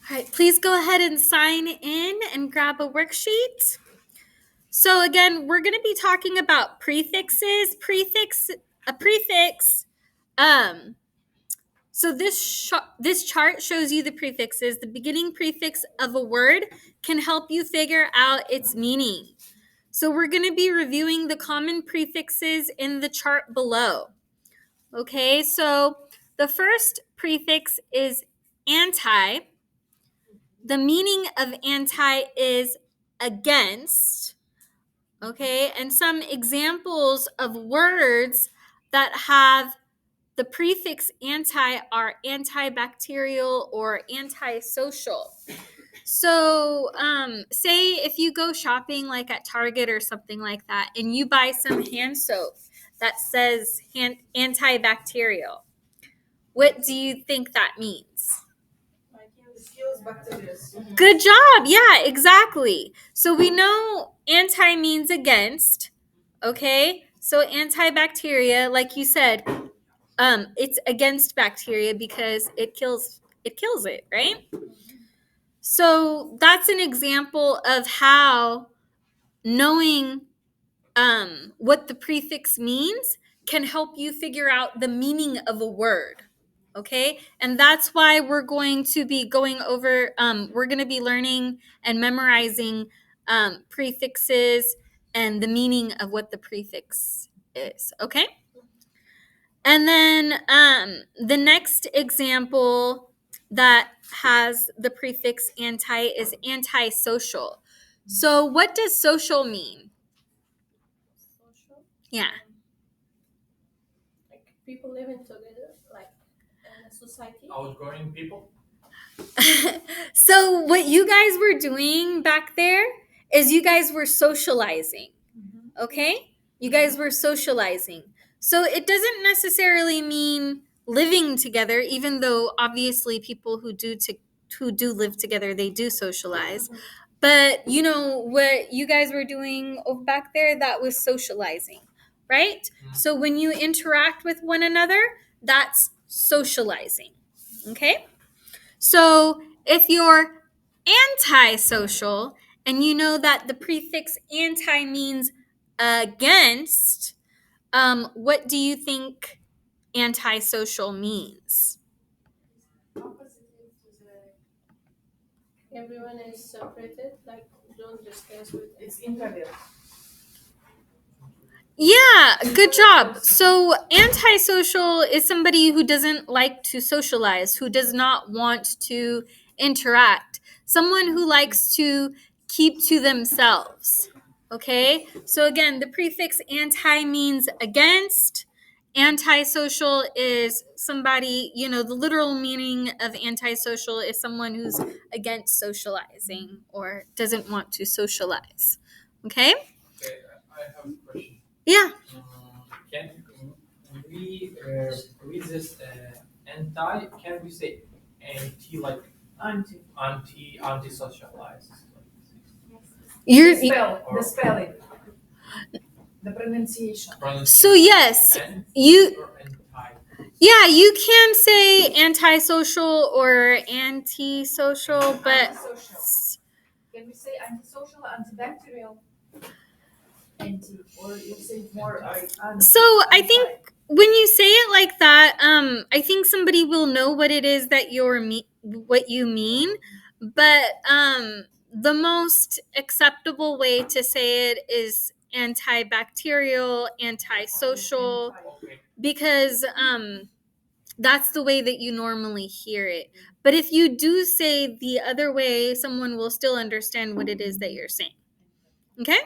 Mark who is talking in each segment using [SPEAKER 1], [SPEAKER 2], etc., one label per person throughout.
[SPEAKER 1] All right, please go ahead and sign in and grab a worksheet. So again, we're going to be talking about prefixes. A prefix. Um, so this chart shows you the prefixes. The beginning prefix of a word can help you figure out its meaning. So we're going to be reviewing the common prefixes in the chart below. Okay, so the first prefix is anti. The meaning of anti is against. Okay, and some examples of words that have the prefix anti are antibacterial or antisocial. So, say if you go shopping like at Target or something like that, and you buy some hand soap that says antibacterial, what do you think that means? Good job. Yeah, exactly. So we know anti means against. Okay. So antibacteria, like you said, it's against bacteria because it kills it, right? So that's an example of how knowing what the prefix means can help you figure out the meaning of a word. Okay, and that's why we're going to be going over, we're going to be learning and memorizing prefixes and the meaning of what the prefix is. Okay, and then the next example that has the prefix anti is antisocial. So what does social mean? Yeah.
[SPEAKER 2] Like people living together, like in a society.
[SPEAKER 3] Outgoing people.
[SPEAKER 1] So what you guys were doing back there is you guys were socializing. Okay? You guys were socializing. So it doesn't necessarily mean living together, even though obviously people who do live together, they do socialize. But you know what you guys were doing over back there, that was socializing, right? So when you interact with one another, that's socializing. Okay? So if you're antisocial and you know that the prefix anti means against, what do you think antisocial means?
[SPEAKER 2] Everyone is separated, like don't discuss with.
[SPEAKER 3] It's introvert.
[SPEAKER 1] Yeah, good job. So, antisocial is somebody who doesn't like to socialize, who does not want to interact, someone who likes to keep to themselves. Okay, so again, the prefix anti means against. Antisocial is somebody, the literal meaning of antisocial is someone who's against socializing or doesn't want to socialize. Okay?
[SPEAKER 3] Okay, I have a question.
[SPEAKER 1] Yeah.
[SPEAKER 3] Can we read this anti? Can we say anti like anti-socialized?
[SPEAKER 1] You're
[SPEAKER 4] The spelling, the pronunciation.
[SPEAKER 1] so yes, you
[SPEAKER 3] Or anti.
[SPEAKER 1] yeah, you can say antisocial or antisocial, but
[SPEAKER 4] Antisocial. Can we say antisocial, antibacterial? Anti, or you say more like
[SPEAKER 1] so I think when you say it like that, I think somebody will know what it is that what you mean, but the most acceptable way to say it is antibacterial, antisocial,
[SPEAKER 3] Okay.
[SPEAKER 1] because that's the way that you normally hear it. But if you do say the other way, someone will still understand what it is that you're saying. Okay?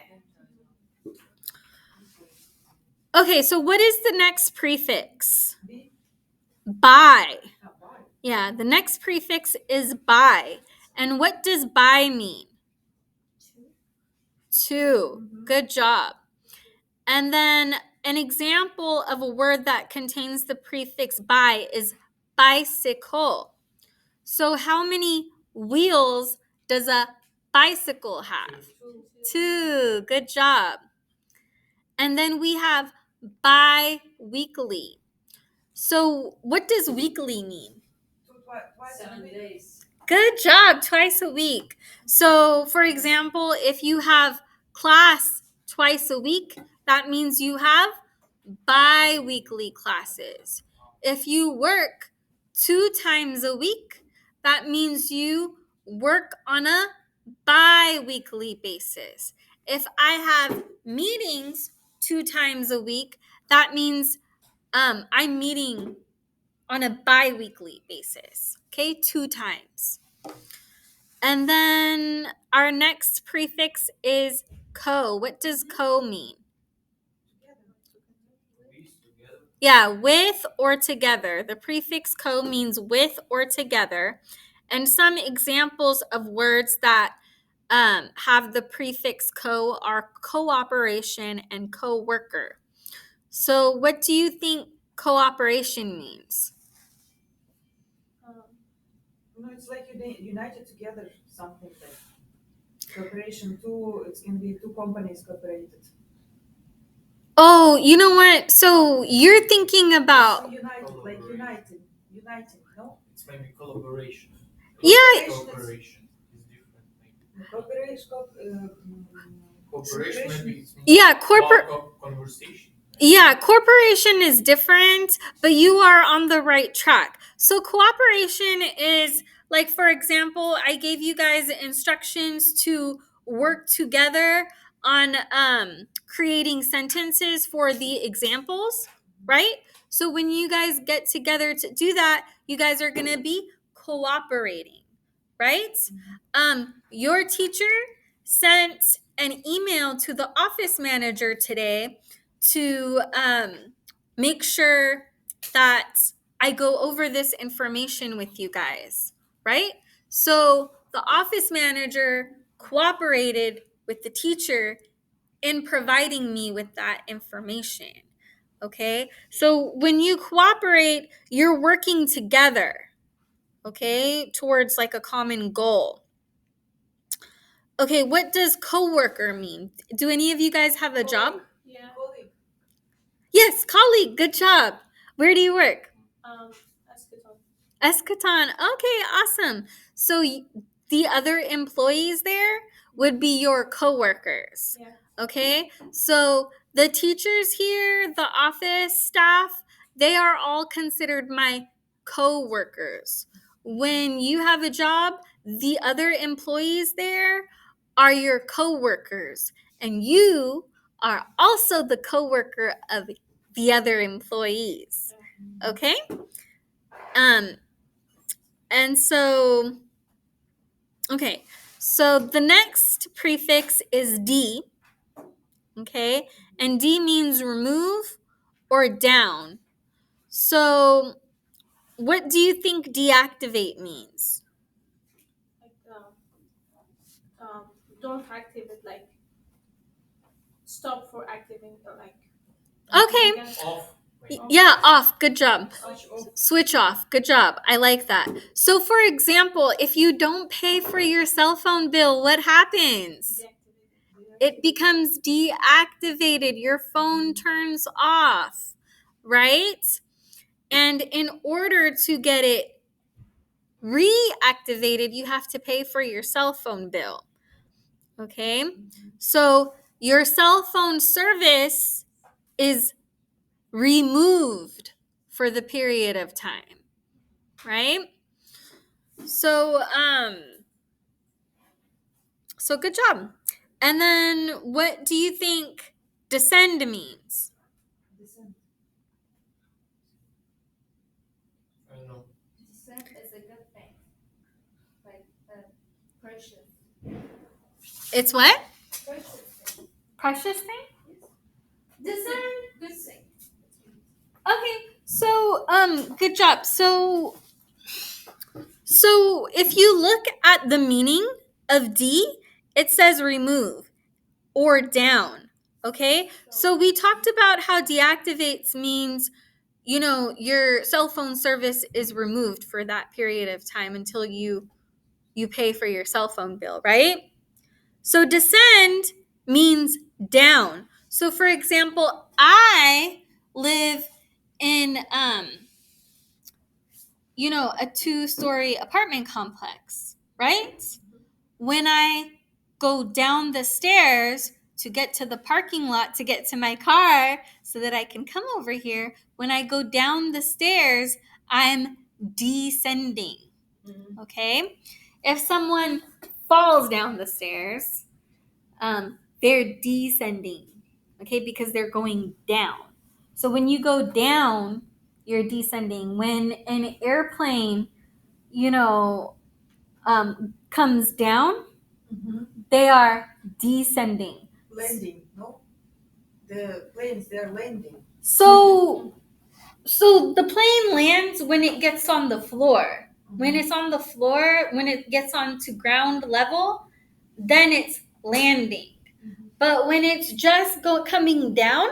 [SPEAKER 1] Okay, so what is the next prefix? By. Yeah, the next prefix is by. And what does by mean? To. Good job. And then an example of a word that contains the prefix by is bicycle. So how many wheels does a bicycle have? Two. Good job. And then we have bi-weekly. So what does weekly mean?
[SPEAKER 4] 7 days.
[SPEAKER 1] Good job, twice a week. So, for example, if you have class twice a week, that means you have bi-weekly classes. If you work 2 times a week, that means you work on a bi-weekly basis. If I have meetings 2 times a week, that means I'm meeting on a bi-weekly basis. Okay, 2 times. And then our next prefix is co. What does co mean? Yeah, with or together. The prefix co means with or together. And some examples of words that have the prefix co are cooperation and co-worker. So what do you think cooperation means?
[SPEAKER 5] No, it's like united together, something like cooperation. It's gonna be two companies cooperated.
[SPEAKER 1] Oh, you know what? So you're thinking about
[SPEAKER 5] United, no?
[SPEAKER 3] It's maybe collaboration.
[SPEAKER 1] Yeah.
[SPEAKER 3] Cooperation is different. Maybe.
[SPEAKER 5] Cooperation,
[SPEAKER 3] maybe it's
[SPEAKER 1] Yeah,
[SPEAKER 3] conversation.
[SPEAKER 1] Yeah, corporation is different, but you are on the right track. So cooperation is like, for example, I gave you guys instructions to work together on creating sentences for the examples, right? So when you guys get together to do that, you guys are going to be cooperating, right? Your teacher sent an email to the office manager today to make sure that I go over this information with you guys, right? So the office manager cooperated with the teacher in providing me with that information. Okay, so when you cooperate, you're working together, okay, towards like a common goal. Okay, what does coworker mean? Do any of you guys have a job?
[SPEAKER 2] Yeah.
[SPEAKER 5] Colleague.
[SPEAKER 1] Yes, colleague. Good job. Where do you work?
[SPEAKER 2] Eschaton.
[SPEAKER 1] Eschaton. Okay, awesome. So the other employees there would be your coworkers.
[SPEAKER 2] Yeah.
[SPEAKER 1] Okay, so the teachers here, the office staff, they are all considered my co-workers. When you have a job, the other employees there are your co-workers, and you are also the co-worker of the other employees. Okay? And so, okay, so the next prefix is D. Okay, and D means remove or down. So, what do you think deactivate means?
[SPEAKER 2] Like don't activate, like stop for activating, or like.
[SPEAKER 1] Okay.
[SPEAKER 3] Off.
[SPEAKER 1] Yeah, off. Good job.
[SPEAKER 5] Switch off.
[SPEAKER 1] Switch off. Good job. I like that. So, for example, if you don't pay for your cell phone bill, what happens? It becomes deactivated. Your phone turns off, right? And in order to get it reactivated, you have to pay for your cell phone bill. Okay? So your cell phone service is removed for the period of time, right? So good job. And then what do you think descend means?
[SPEAKER 3] I don't know.
[SPEAKER 4] Descent is a good thing. Like precious.
[SPEAKER 1] It's what?
[SPEAKER 4] Precious thing.
[SPEAKER 1] Precious thing?
[SPEAKER 4] Descent, good thing.
[SPEAKER 1] Okay, so good job. So if you look at the meaning of D, it says remove or down. Okay, so we talked about how deactivates means, you know, your cell phone service is removed for that period of time until you pay for your cell phone bill, right? So descend means down. So for example, I live in a 2-story apartment complex, right? When I go down the stairs to get to the parking lot to get to my car so that I can come over here, when I go down the stairs, I'm descending. Okay? If someone falls down the stairs, they're descending, okay, because they're going down. So when you go down, you're descending. When an airplane, comes down, they are descending.
[SPEAKER 5] Landing, no? The planes, they're landing.
[SPEAKER 1] So the plane lands when it gets on the floor. When it's on the floor, when it gets onto ground level, then it's landing. But when it's just coming down,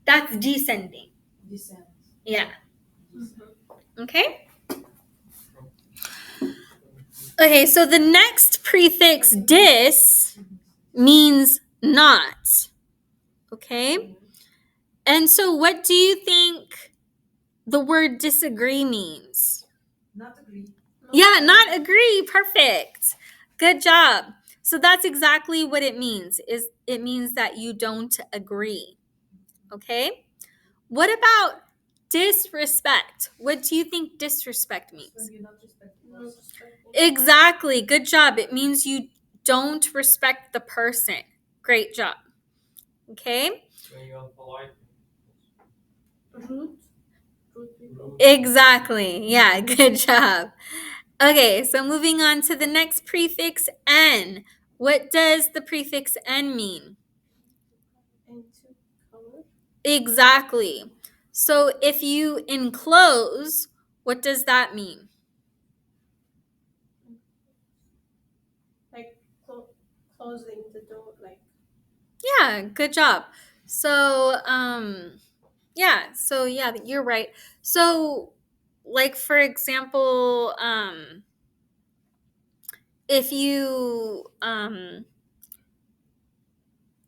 [SPEAKER 1] that's descending.
[SPEAKER 5] Descent.
[SPEAKER 1] Yeah. Okay? Okay, so the next prefix dis means not. Okay? And so what do you think the word disagree means?
[SPEAKER 5] Not agree.
[SPEAKER 1] Yeah, not agree. Perfect. Good job. So that's exactly what it means. It means that you don't agree. Okay? What about disrespect? What do you think disrespect means?
[SPEAKER 5] When you're not respectful.
[SPEAKER 1] Exactly. Good job. It means you don't respect the person. Great job. Okay?
[SPEAKER 3] When you're polite.
[SPEAKER 2] Rude.
[SPEAKER 1] Exactly. Yeah, good job. Okay, so moving on to the next prefix, N. What does the prefix N mean?
[SPEAKER 2] Into color.
[SPEAKER 1] Exactly. So if you enclose, what does that mean?
[SPEAKER 2] Like closing the door, like.
[SPEAKER 1] Yeah, good job. So, yeah, you're right. So, like, for example, if you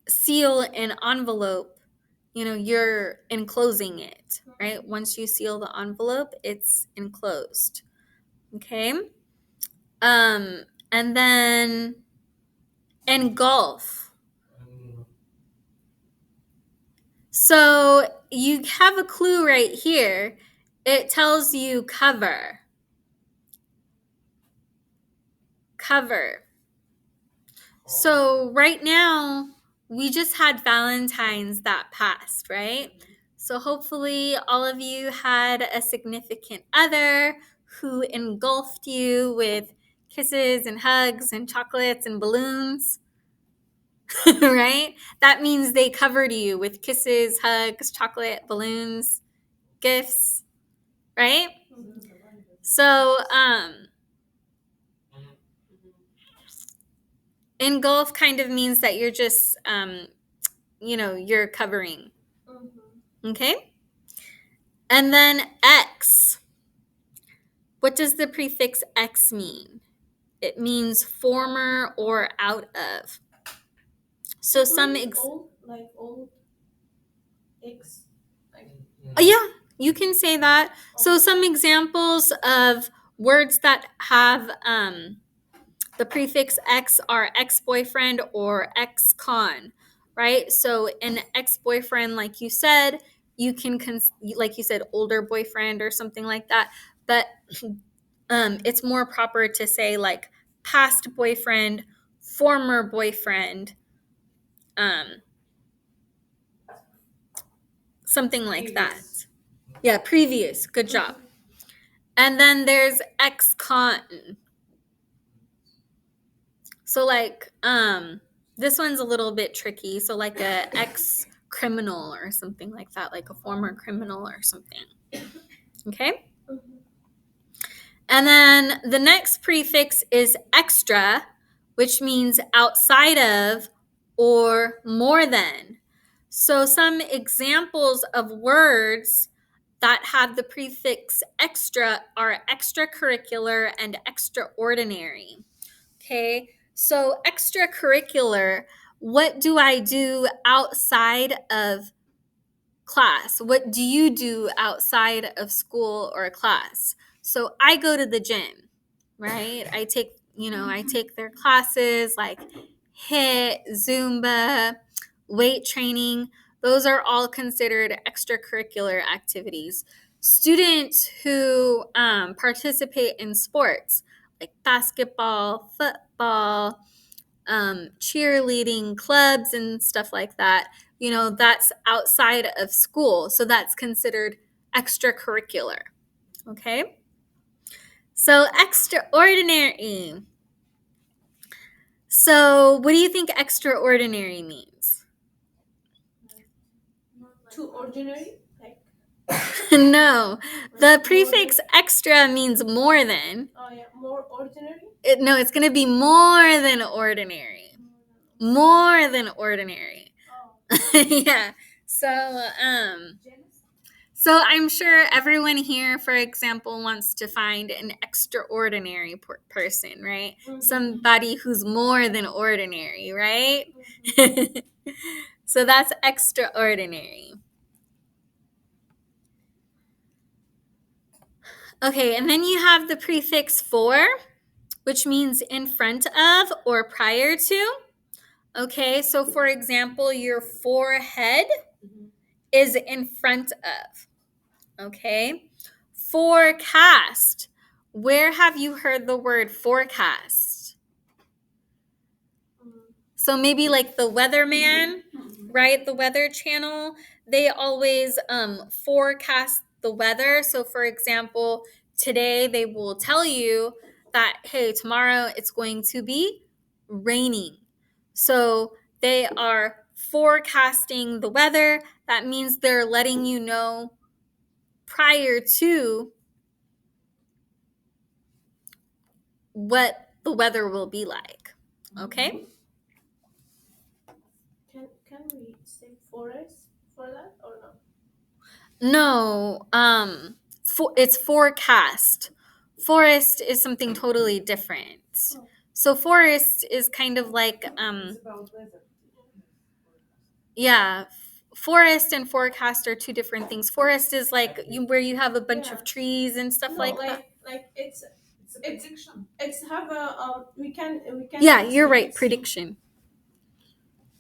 [SPEAKER 1] seal an envelope, you're enclosing it, right? Once you seal the envelope, it's enclosed. Okay? And then engulf. So you have a clue right here. It tells you cover. Cover. So right now, we just had Valentine's that passed, right? So hopefully all of you had a significant other who engulfed you with kisses and hugs and chocolates and balloons, right? That means they covered you with kisses, hugs, chocolate, balloons, gifts, right? So, engulf kind of means that you're just, you're covering. Okay? And then X. What does the prefix X mean? It means former or out of. So
[SPEAKER 2] Old, like old. X. Like.
[SPEAKER 1] Yeah, you can say that. So some examples of words that have the prefix X are ex-boyfriend or ex-con, right? So an ex-boyfriend, like you said, you can, like you said, older boyfriend or something like that. But it's more proper to say like past boyfriend, former boyfriend, something like that. Yeah, previous. Good job. And then there's ex-con. So like this one's a little bit tricky. So like a ex-criminal or something like that, like a former criminal or something. Okay? And then the next prefix is extra, which means outside of or more than. So some examples of words that have the prefix extra are extracurricular and extraordinary. Okay, so extracurricular, what do I do outside of class? What do you do outside of school or class? So I go to the gym, right? I take their classes like HIIT, Zumba, weight training. Those are all considered extracurricular activities. Students who participate in sports like basketball, football, cheerleading clubs and stuff like that, that's outside of school. So that's considered extracurricular. Okay? So extraordinary. So what do you think extraordinary means?
[SPEAKER 2] Too ordinary, like
[SPEAKER 1] No, the prefix extra means more than.
[SPEAKER 2] oh yeah, more ordinary.
[SPEAKER 1] No, it's going to be more than ordinary. More than ordinary.
[SPEAKER 2] Oh.
[SPEAKER 1] Yeah. So I'm sure everyone here, for example, wants to find an extraordinary person, right?
[SPEAKER 2] Mhm.
[SPEAKER 1] Somebody who's more than ordinary, right?
[SPEAKER 2] Mhm.
[SPEAKER 1] So that's extraordinary. Okay, and then you have the prefix for, which means in front of or prior to. Okay, so for example, your forehead is in front of. Okay, forecast. Where have you heard the word forecast? So maybe like the weatherman, right? The Weather Channel, they always forecast the weather. So for example, today they will tell you that, hey, tomorrow it's going to be raining. So they are forecasting the weather. That means they're letting you know prior to what the weather will be like. Okay?
[SPEAKER 2] Can we say forest for that or no?
[SPEAKER 1] No, it's forecast. Forest is something totally different.
[SPEAKER 2] Oh.
[SPEAKER 1] So forest is kind of like
[SPEAKER 5] It's about weather.
[SPEAKER 1] yeah, forest and forecast are two different things. Forest is like where you have a bunch of trees and stuff
[SPEAKER 2] No,
[SPEAKER 1] like that.
[SPEAKER 2] like it's
[SPEAKER 5] It's a prediction.
[SPEAKER 2] it's have a we can
[SPEAKER 1] Yeah, you're right.
[SPEAKER 2] it's-
[SPEAKER 1] Prediction.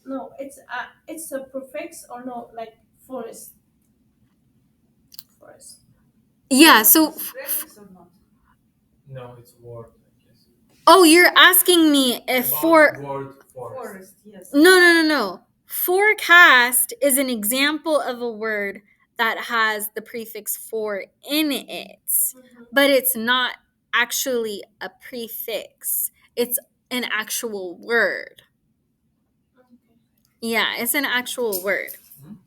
[SPEAKER 2] No, it's a prefix or no, like forest. Forest.
[SPEAKER 1] Yeah, so
[SPEAKER 5] It's a prefix or not?
[SPEAKER 3] No, it's word, I guess.
[SPEAKER 1] oh, you're asking me if
[SPEAKER 3] About word forest.
[SPEAKER 5] Forest, yes.
[SPEAKER 1] No. Forecast is an example of a word that has the prefix for in it, but it's not actually a prefix. It's an actual word.
[SPEAKER 2] Okay.
[SPEAKER 1] Yeah, it's an actual word.
[SPEAKER 3] Mhm.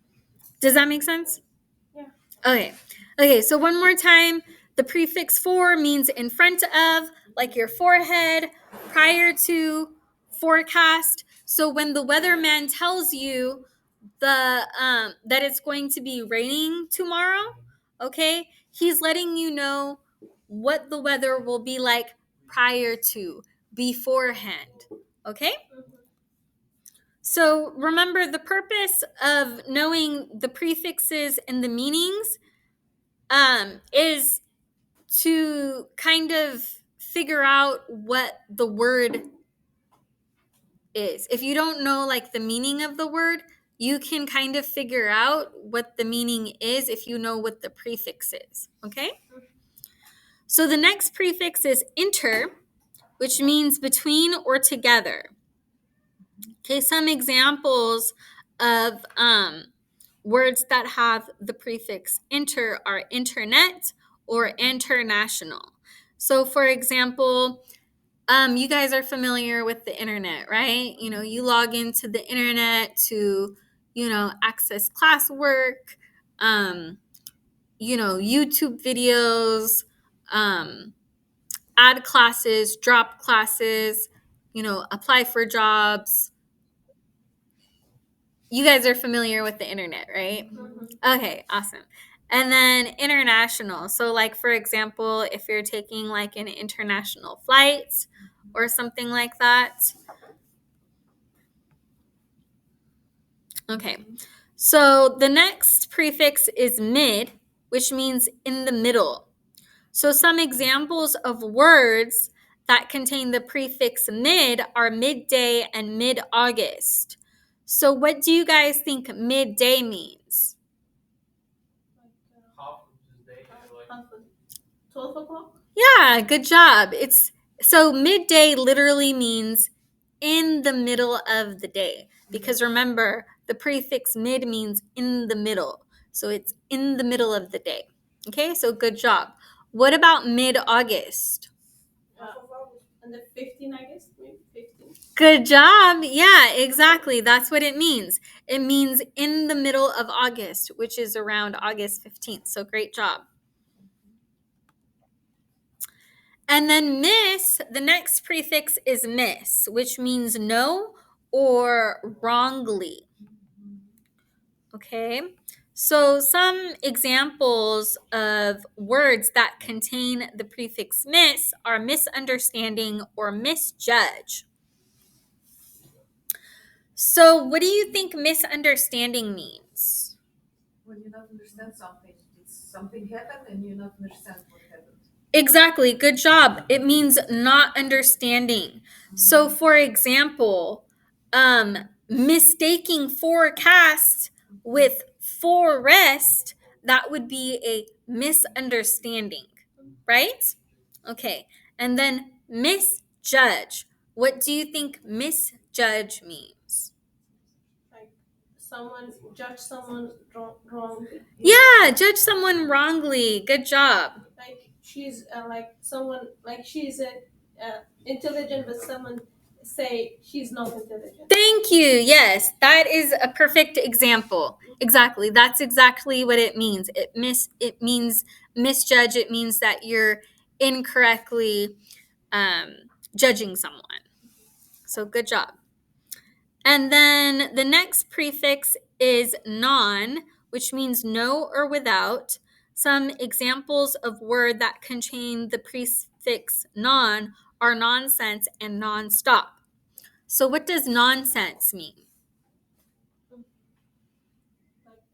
[SPEAKER 1] Does that make sense?
[SPEAKER 2] Yeah.
[SPEAKER 1] Okay, so one more time. The prefix for means in front of, like your forehead, prior to, forecast. So when the weatherman tells you that it's going to be raining tomorrow, okay, he's letting you know what the weather will be like prior to, beforehand. Okay? So remember, the purpose of knowing the prefixes and the meanings is to kind of figure out what the word is. If you don't know like the meaning of the word, you can kind of figure out what the meaning is if you know what the prefix is. Okay? So the next prefix is inter, which means between or together. Okay, some examples of words that have the prefix inter are internet or international. So for example, you guys are familiar with the internet, right? You log into the internet to, access classwork, YouTube videos, add classes, drop classes, apply for jobs. You guys are familiar with the internet, right? Okay, awesome. And then international. So like, for example, if you're taking like an international flight or something like that. Okay. So the next prefix is mid, which means in the middle. So some examples of words that contain the prefix mid are midday and mid-August. So what do you guys think midday means?
[SPEAKER 3] Half of the day, like
[SPEAKER 2] 12 o'clock?
[SPEAKER 1] Yeah, good job. So midday literally means in the middle of the day, because remember, the prefix mid means in the middle. So it's in the middle of the day. Okay, so good job. What about mid-August?
[SPEAKER 2] And the 15, I guess, maybe 15.
[SPEAKER 1] Good job. Yeah, exactly. That's what it means. It means in the middle of August, which is around August 15th. So great job. And then miss, the next prefix is miss, which means no or wrongly. Okay? So some examples of words that contain the prefix miss are misunderstanding or misjudge. So what do you think misunderstanding means?
[SPEAKER 5] When you not understand something, it's something happened and you not understand what happened.
[SPEAKER 1] Exactly. Good job. It means not understanding. So, for example, mistaking forecast with forest, that would be a misunderstanding, right? Okay. And then misjudge. What do you think misjudge means?
[SPEAKER 2] Like someone judge someone wrongly.
[SPEAKER 1] Yeah, judge someone wrongly. Good job.
[SPEAKER 2] Like she's like someone like she's intelligent, but someone say she's not intelligent.
[SPEAKER 1] Thank you. Yes, that is a perfect example. Exactly. That's exactly what it means. It means misjudge. It means that you're incorrectly judging someone. So good job. And then the next prefix is non, which means no or without. Some examples of word that contain the prefix non are nonsense and nonstop. So what does nonsense mean?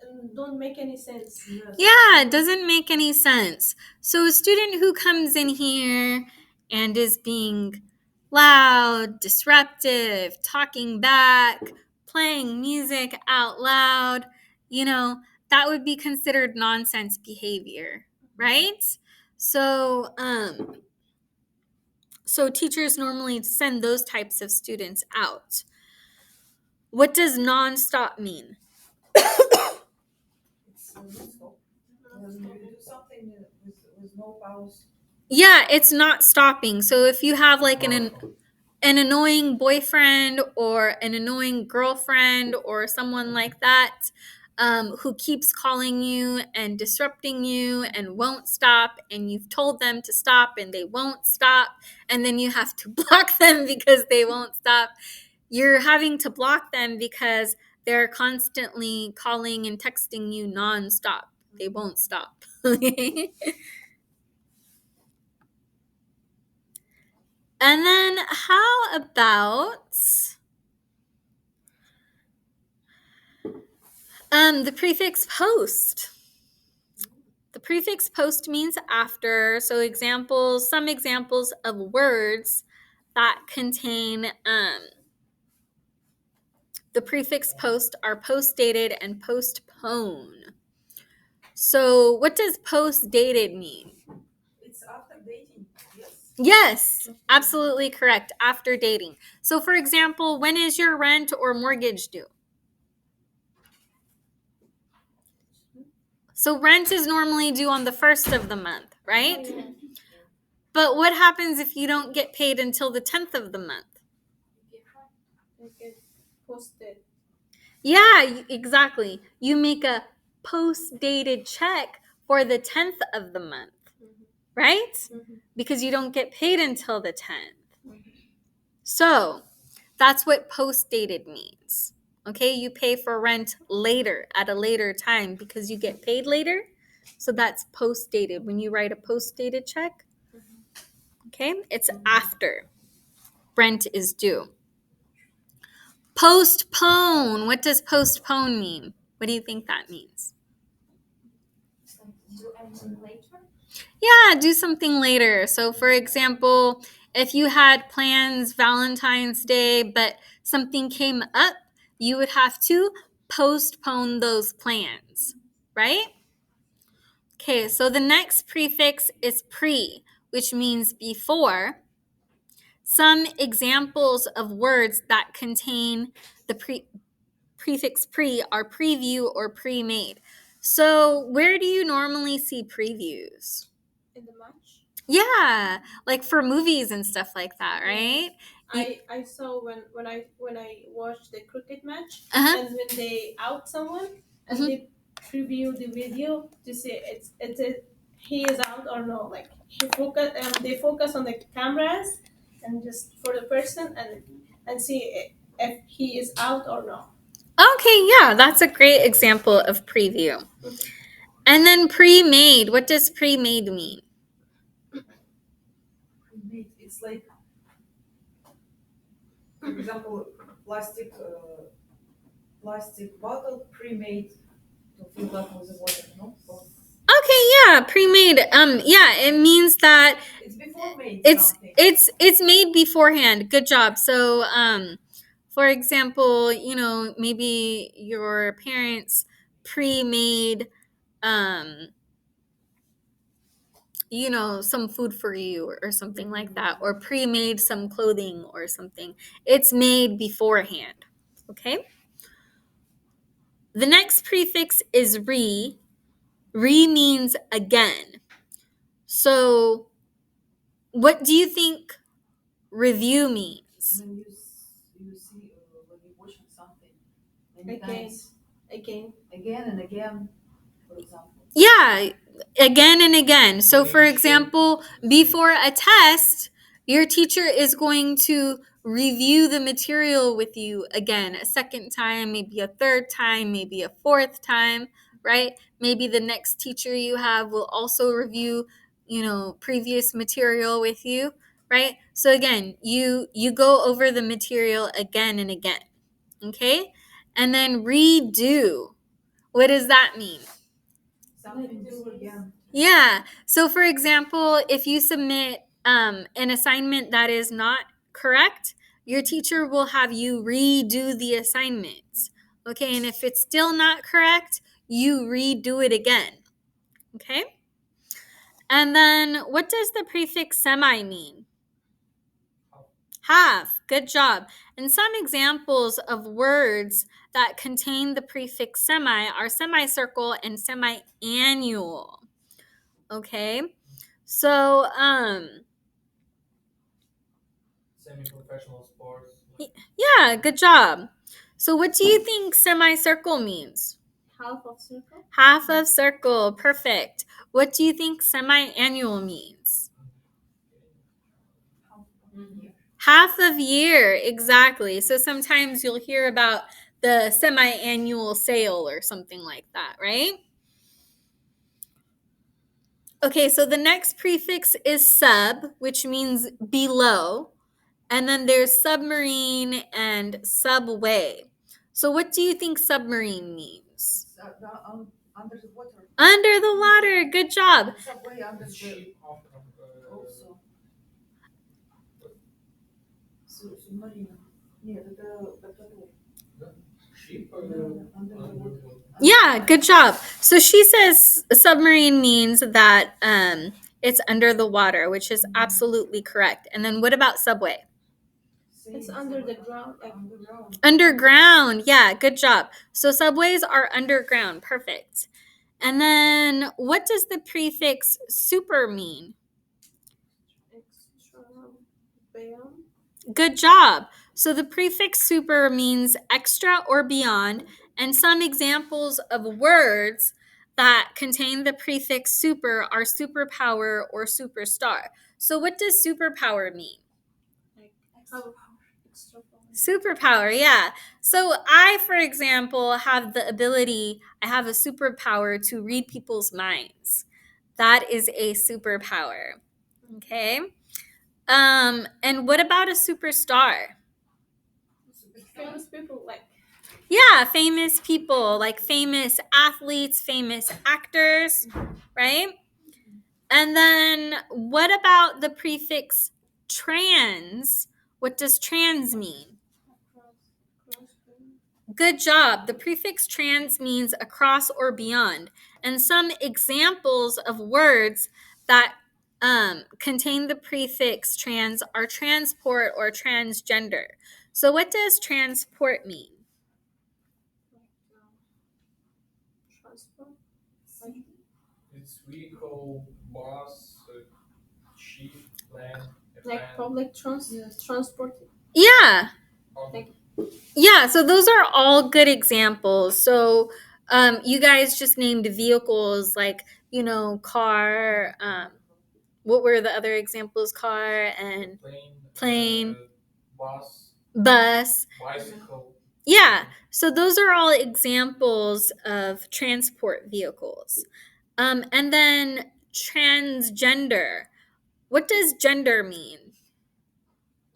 [SPEAKER 2] And don't make any sense.
[SPEAKER 1] Yeah, it doesn't make any sense. So a student who comes in here and is being loud, disruptive, talking back, playing music out loud, that would be considered nonsense behavior, right? So, so teachers normally send those types of students out. What does nonstop mean?
[SPEAKER 5] It's non-stop. When you do something with no pause.
[SPEAKER 1] Yeah, it's not stopping. So if you have like an annoying boyfriend or an annoying girlfriend or someone like that who keeps calling you and disrupting you and won't stop, and you've told them to stop and they won't stop, and then you have to block them because they won't stop, you're having to block them because they're constantly calling and texting you nonstop. They won't stop. And then how about the prefix post? The prefix post means after. So some examples of words that contain the prefix post are post-dated and postpone. So what does post-dated mean?
[SPEAKER 5] It's after dating, yes?
[SPEAKER 1] Yes, absolutely correct. After dating. So for example, when is your rent or mortgage due? So rent is normally due on the first of the month, right? But what happens if you don't get paid until the 10th of the month?
[SPEAKER 2] They get posted.
[SPEAKER 1] Yeah, exactly. You make a post-dated check for the 10th of the month, right? Because you don't get paid until the 10th. So that's what post-dated means. Okay, you pay for rent later at a later time because you get paid later. So that's post-dated. When you write a post-dated check, okay, it's after rent is due. Postpone. What does postpone mean? What do you think that means?
[SPEAKER 4] Do anything later?
[SPEAKER 1] Yeah, do something later. So, for example, if you had plans Valentine's Day, but something came up, you would have to postpone those plans, right? Okay, so the next prefix is pre, which means before. Some examples of words that contain the prefix pre are preview or pre-made. So, where do you normally see previews?
[SPEAKER 2] In the match.
[SPEAKER 1] Yeah, like for movies and stuff like that, right?
[SPEAKER 2] I saw when I watched the cricket match,
[SPEAKER 1] Uh-huh.
[SPEAKER 2] and when they out someone and
[SPEAKER 1] Mhm.
[SPEAKER 2] they preview the video to see he is out or no. Like they focus on the cameras and just for the person and see if he is out or no.
[SPEAKER 1] Okay, yeah, that's a great example of preview. And then pre-made. What does pre-made mean?
[SPEAKER 5] Pre-made, it's like, for example, plastic bottle pre-made to fill up with the water, no? Or
[SPEAKER 1] Okay, yeah, pre-made. Yeah, it means that
[SPEAKER 5] it's before made
[SPEAKER 1] it's
[SPEAKER 5] something.
[SPEAKER 1] it's made beforehand. Good job. So, for example, maybe your parents pre-made some food for you or something like that, or pre-made some clothing or something. It's made beforehand. Okay? The next prefix is re. Re means again. So, what do you think review means?
[SPEAKER 5] When you see when you're watching something many
[SPEAKER 2] Again.
[SPEAKER 5] times,
[SPEAKER 2] Again.
[SPEAKER 5] again and again, for example.
[SPEAKER 1] Yeah, again and again. So, for example, before a test, your teacher is going to review the material with you again a second time, maybe a third time, maybe a fourth time, right? Maybe the next teacher you have will also review, previous material with you, right? So again, you go over the material again and again. Okay? And then redo. What does that mean?
[SPEAKER 5] Something do again.
[SPEAKER 1] Yeah. So, for example, if you submit an assignment that is not correct, your teacher will have you redo the assignment. Okay. And if it's still not correct, you redo it again. Okay. And then what does the prefix semi mean? Half. Good job. And some examples of words that contain the prefix semi are semicircle and semi-annual. Okay. So,
[SPEAKER 3] Semi-professional sports.
[SPEAKER 1] yeah, good job. So, what do you think semicircle means?
[SPEAKER 2] Half of circle.
[SPEAKER 1] Half of circle. Perfect. What do you think semi-annual means? Half of year. Exactly. So, sometimes you'll hear about the semi-annual sale or something like that, right? Okay, so the next prefix is sub, which means below. And then there's submarine and subway. So what do you think submarine means?
[SPEAKER 5] Under the water.
[SPEAKER 1] Under the water. Good job.
[SPEAKER 5] Subway under the
[SPEAKER 3] Sheep of
[SPEAKER 5] also. Submarine. Нет, это который.
[SPEAKER 3] sheep
[SPEAKER 5] Under the water.
[SPEAKER 1] Yeah, good job. So she says submarine means that it's under the water, which is absolutely correct. And then what about subway?
[SPEAKER 2] It's under the ground. Like
[SPEAKER 5] Underground.
[SPEAKER 1] Underground. Yeah, good job. So subways are underground. Perfect. And then what does the prefix super mean?
[SPEAKER 2] extra beyond.
[SPEAKER 1] Good job. So the prefix super means extra or beyond, and some examples of words that contain the prefix super are superpower or superstar. So what does superpower mean?
[SPEAKER 2] Like how extra power.
[SPEAKER 1] Superpower, yeah. So I, for example, have the ability, I have a superpower to read people's minds. That is a superpower. Okay. And what about a superstar?
[SPEAKER 2] Famous people like
[SPEAKER 1] Yeah, famous people, like famous athletes, famous actors, right? And then what about the prefix trans? What does trans mean? Good job. The prefix trans means across or beyond. And some examples of words that contain the prefix trans are transport or transgender. So what does transport mean?
[SPEAKER 2] Transport.
[SPEAKER 3] It's vehicle, bus, ship, plane, a
[SPEAKER 2] Like
[SPEAKER 3] van,
[SPEAKER 2] public transport.
[SPEAKER 1] Yeah.
[SPEAKER 3] public.
[SPEAKER 1] Yeah, so those are all good examples. So you guys just named vehicles like, car. What were the other examples? Car and plane, bus.
[SPEAKER 3] Bicycle.
[SPEAKER 1] Yeah, so those are all examples of transport vehicles. And then transgender. What does gender mean?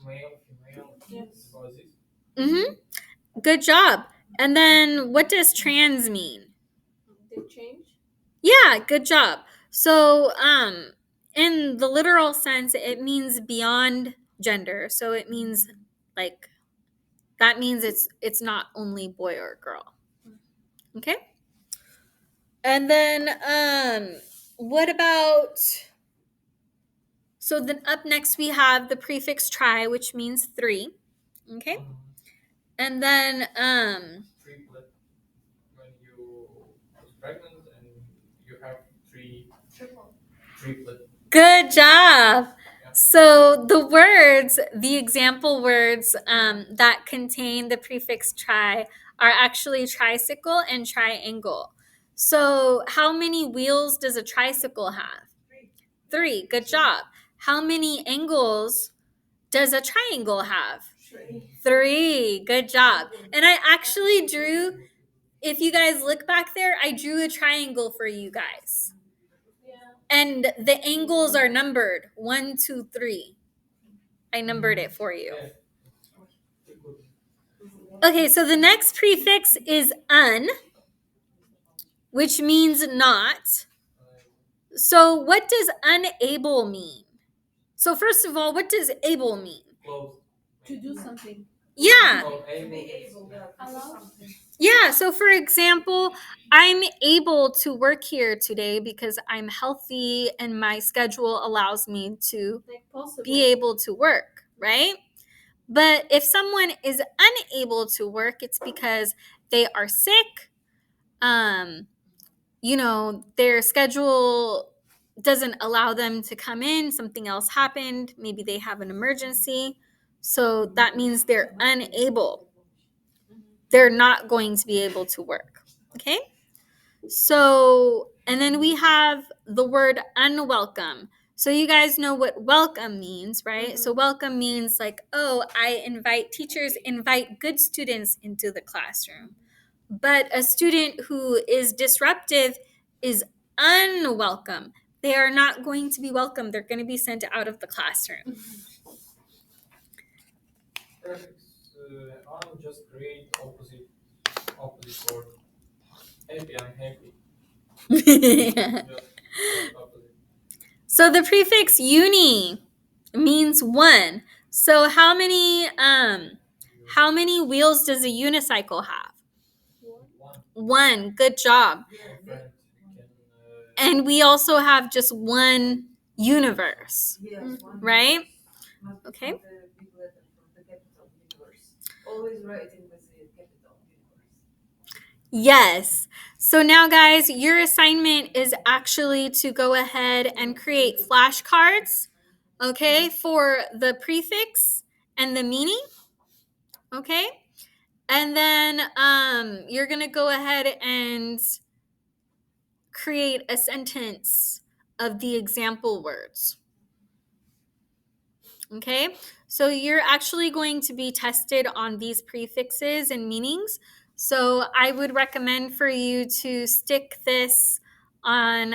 [SPEAKER 3] Male, female.
[SPEAKER 2] Yes.
[SPEAKER 3] Was it?
[SPEAKER 1] Mm-hmm. Good job. And then what does trans mean?
[SPEAKER 2] They change.
[SPEAKER 1] Yeah, good job. So, in the literal sense, it means beyond gender. So it means like that means it's not only boy or girl. Okay? And then what about so then up next we have the prefix tri, which means 3. Okay? And then
[SPEAKER 3] Triplet. When you was pregnant and you have triplet.
[SPEAKER 1] good job. So the example words that contain the prefix tri are actually tricycle and triangle. So how many wheels does a tricycle have? 3. Good job. How many angles does a triangle have? 3. Good job. And I actually drew, if you guys look back there, I drew a triangle for you guys.
[SPEAKER 2] Yeah.
[SPEAKER 1] And the angles are numbered 1, 2, 3. I numbered it for you. Okay, so the next prefix is un, which means not. So what does unable mean? So first of all, what does able mean?
[SPEAKER 3] Close.
[SPEAKER 2] To do something.
[SPEAKER 1] Yeah.
[SPEAKER 3] Oh,
[SPEAKER 5] To
[SPEAKER 3] able.
[SPEAKER 5] be able, yeah, to do
[SPEAKER 2] Allow?
[SPEAKER 5] something.
[SPEAKER 1] Yeah, so for example, I'm able to work here today because I'm healthy and my schedule allows me to
[SPEAKER 2] Like possible.
[SPEAKER 1] be able to work, right? But if someone is unable to work, it's because they are sick. Their schedule doesn't allow them to come in. Something else happened. Maybe they have an emergency. So that means they're unable. They're not going to be able to work. Okay? So, and then we have the word unwelcome. So you guys know what welcome means, right? So welcome means like, oh, teachers invite good students into the classroom. But a student who is disruptive is unwelcome. They are not going to be welcome. They're going to be sent out of the classroom.
[SPEAKER 3] Prefix on just create opposite word. Happy, I'm happy. Just opposite.
[SPEAKER 1] So the prefix uni means 1. So how many wheels does a unicycle have? 1. Good job.
[SPEAKER 3] Friend can
[SPEAKER 1] And we also have just one universe,
[SPEAKER 5] Yes, one
[SPEAKER 1] right?
[SPEAKER 5] must be
[SPEAKER 1] Okay.
[SPEAKER 5] from the big letter, from the capital universe. Always writing with the capital universe.
[SPEAKER 1] Yes. So now, guys, your assignment is actually to go ahead and create flashcards, okay, for the prefix and the meaning, okay? And then you're going to go ahead and create a sentence of the example words. Okay, so you're actually going to be tested on these prefixes and meanings. So I would recommend for you to stick this on,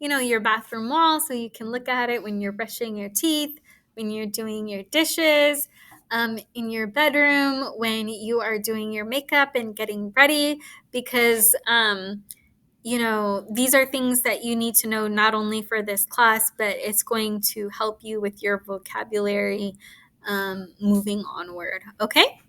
[SPEAKER 1] your bathroom wall so you can look at it when you're brushing your teeth, when you're doing your dishes, in your bedroom, when you are doing your makeup and getting ready, because these are things that you need to know not only for this class, but it's going to help you with your vocabulary moving onward. Okay?